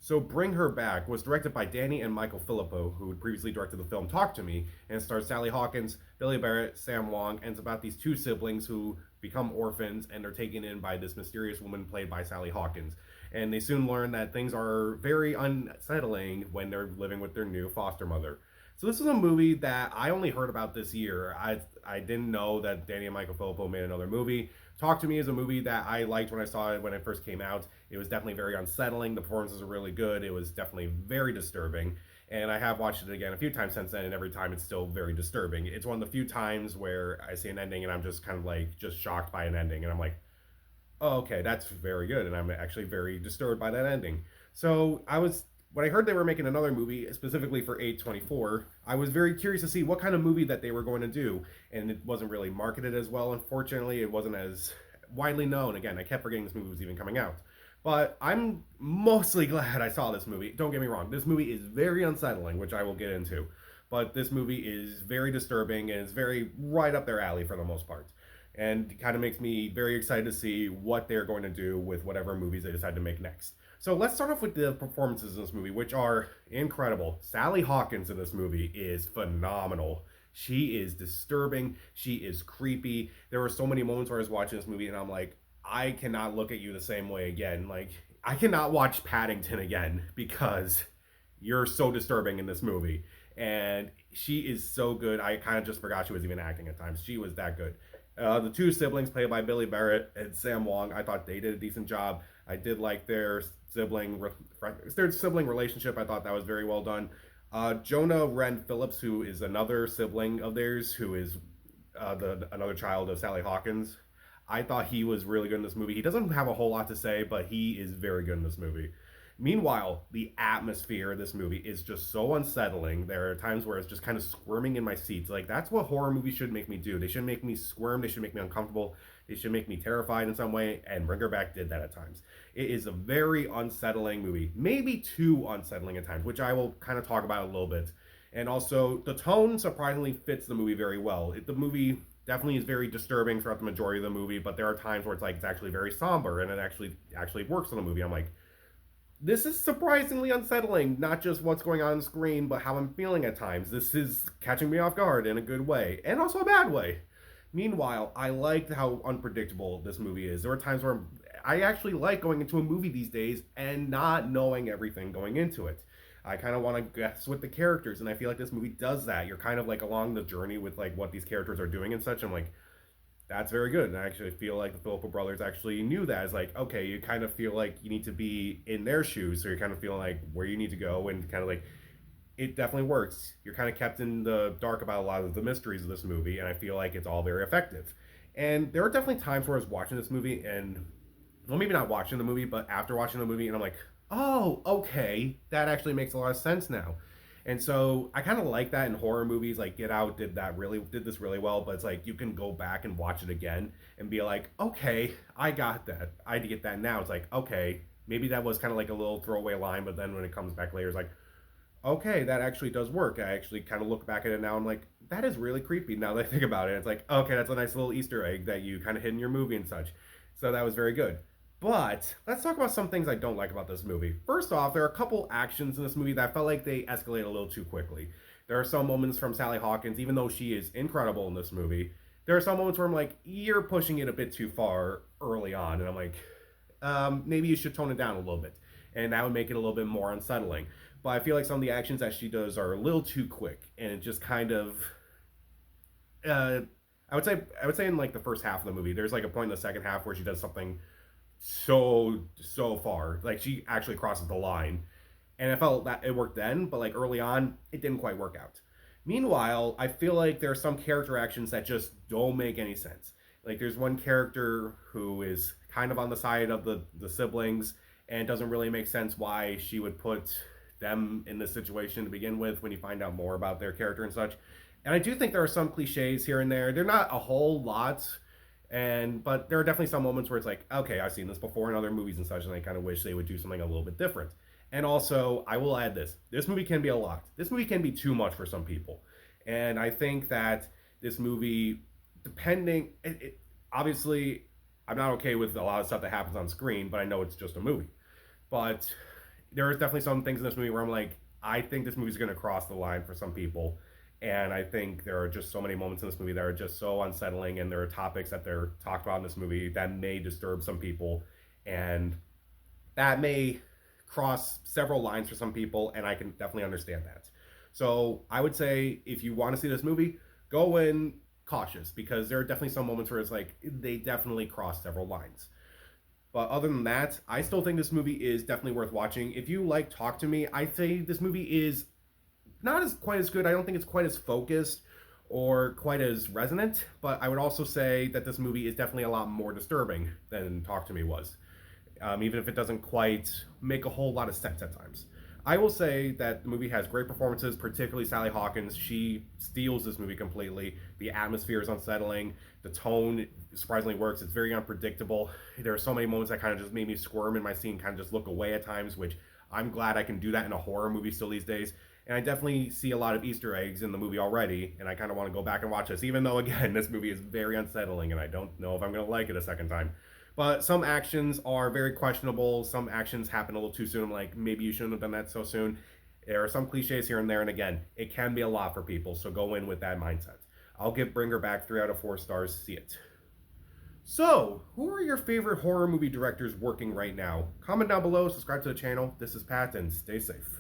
So Bring Her Back was directed by Danny and Michael Filippo, who had previously directed the film Talk to Me, and it stars Sally Hawkins, Billy Barrett, Sam Wong, and it's about these two siblings who become orphans and they're taken in by this mysterious woman played by Sally Hawkins. And they soon learn that things are very unsettling when they're living with their new foster mother. So this is a movie that I only heard about this year. I didn't know that Danny and Michael Filippo made another movie. Talk to Me is a movie that I liked when I saw it when it first came out. It was definitely very unsettling. The performances are really good. It was definitely very disturbing. And I have watched it again a few times since then, and every time it's still very disturbing. It's one of the few times where I see an ending and I'm just kind of like just shocked by an ending, and I'm like, oh, okay, that's very good, and I'm actually very disturbed by that ending. So I was when I heard they were making another movie specifically for A24, I was very curious to see what kind of movie that they were going to do, and it wasn't really marketed as well. Unfortunately, it wasn't as widely known. Again, I kept forgetting this movie was even coming out. But I'm mostly glad I saw this movie. Don't get me wrong, this movie is very unsettling, which I will get into. But this movie is very disturbing and it's very right up their alley for the most part. And kind of makes me very excited to see what they're going to do with whatever movies they decide to make next. So let's start off with the performances in this movie, which are incredible. Sally Hawkins in this movie is phenomenal. She is disturbing. She is creepy. There were so many moments where I was watching this movie and I'm like, I cannot look at you the same way again. Like, I cannot watch Paddington again because you're so disturbing in this movie. And she is so good. I kind of just forgot she was even acting at times. She was that good. The two siblings, played by Billy Barrett and Sam Wong, I thought they did a decent job. I did like their sibling relationship. I thought that was very well done. Jonah Wren Phillips, who is another sibling of theirs, who is the another child of Sally Hawkins. I thought he was really good in this movie. He doesn't have a whole lot to say, but he is very good in this movie. Meanwhile, the atmosphere of this movie is just so unsettling. There are times where it's just kind of squirming in my seats. Like, that's what horror movies should make me do. They should make me squirm, they should make me uncomfortable, they should make me terrified in some way, and Bring Her Back did that at times. It is a very unsettling movie, maybe too unsettling at times, which I will kind of talk about a little bit. And also, the tone surprisingly fits the movie very well. The movie definitely is very disturbing throughout the majority of the movie, but there are times where it's actually very somber and it actually works in the movie. I'm like, this is surprisingly unsettling. Not just what's going on screen, but how I'm feeling at times. This is catching me off guard in a good way, and also a bad way. Meanwhile, I liked how unpredictable this movie is. There are times where I actually like going into a movie these days and not knowing everything going into it. I kind of want to guess with the characters, and I feel like this movie does that. You're kind of like along the journey with like what these characters are doing and such. I'm like, that's very good. And I actually feel like the Filippo brothers actually knew that. It's like, okay, you kind of feel like you need to be in their shoes. So you're kind of feeling like where you need to go and kind of like, it definitely works. You're kind of kept in the dark about a lot of the mysteries of this movie. And I feel like it's all very effective. And there are definitely times where I was watching this movie and, well, maybe not watching the movie, but after watching the movie, and I'm like, oh, okay, that actually makes a lot of sense now. And so I kind of like that in horror movies. Like Get Out did this really well, but it's like you can go back and watch it again and be like, okay, I got that. I get that now. It's like, okay, maybe that was kind of like a little throwaway line, but then when it comes back later, it's like, okay, that actually does work. I actually kind of look back at it now. I'm like, that is really creepy now that I think about it. It's like, okay, that's a nice little Easter egg that you kind of hid in your movie and such. So that was very good. But let's talk about some things I don't like about this movie. First off, there are a couple actions in this movie that I felt like they escalate a little too quickly. There are some moments from Sally Hawkins, even though she is incredible in this movie. There are some moments where I'm like, you're pushing it a bit too far early on, and I'm like, maybe you should tone it down a little bit, and that would make it a little bit more unsettling. But I feel like some of the actions that she does are a little too quick, and it just kind of, uh, I would say in like the first half of the movie, there's like a point in the second half where she does something so far. Like she actually crosses the line. And I felt that it worked then, but like early on, it didn't quite work out. Meanwhile, I feel like there are some character actions that just don't make any sense. Like there's one character who is kind of on the side of the siblings, and it doesn't really make sense why she would put them in this situation to begin with when you find out more about their character and such. And I do think there are some cliches here and there. They're not a whole lot, and but there are definitely some moments where it's like, okay, I've seen this before in other movies and such, and I kind of wish they would do something a little bit different. And also, I will add this: this movie can be a lot. This movie can be too much for some people, and I think that this movie, obviously, I'm not okay with a lot of stuff that happens on screen, but I know it's just a movie. But there are definitely some things in this movie where I'm like, I think this movie's going to cross the line for some people. And I think there are just so many moments in this movie that are just so unsettling, and there are topics that they're talked about in this movie that may disturb some people, and that may cross several lines for some people, and I can definitely understand that. So I would say if you want to see this movie, go in cautious, because there are definitely some moments where it's like they definitely cross several lines. But other than that, I still think this movie is definitely worth watching. If you like Talk to Me, I'd say this movie is not as quite as good. I don't think it's quite as focused or quite as resonant, but I would also say that this movie is definitely a lot more disturbing than Talk to Me was, even if it doesn't quite make a whole lot of sense at times. I will say that the movie has great performances, particularly Sally Hawkins. She steals this movie completely. The atmosphere is unsettling. The tone surprisingly works. It's very unpredictable. There are so many moments that kind of just made me squirm in my seat and kind of just look away at times, which I'm glad I can do that in a horror movie still these days. And I definitely see a lot of Easter eggs in the movie already, and I kind of want to go back and watch this, even though, again, this movie is very unsettling, and I don't know if I'm going to like it a second time. But some actions are very questionable. Some actions happen a little too soon. Like, maybe you shouldn't have done that so soon. There are some cliches here and there, and again, it can be a lot for people, so go in with that mindset. I'll give Bring Her Back 3 out of 4 stars. See it. So, who are your favorite horror movie directors working right now? Comment down below, subscribe to the channel. This is Pat, and stay safe.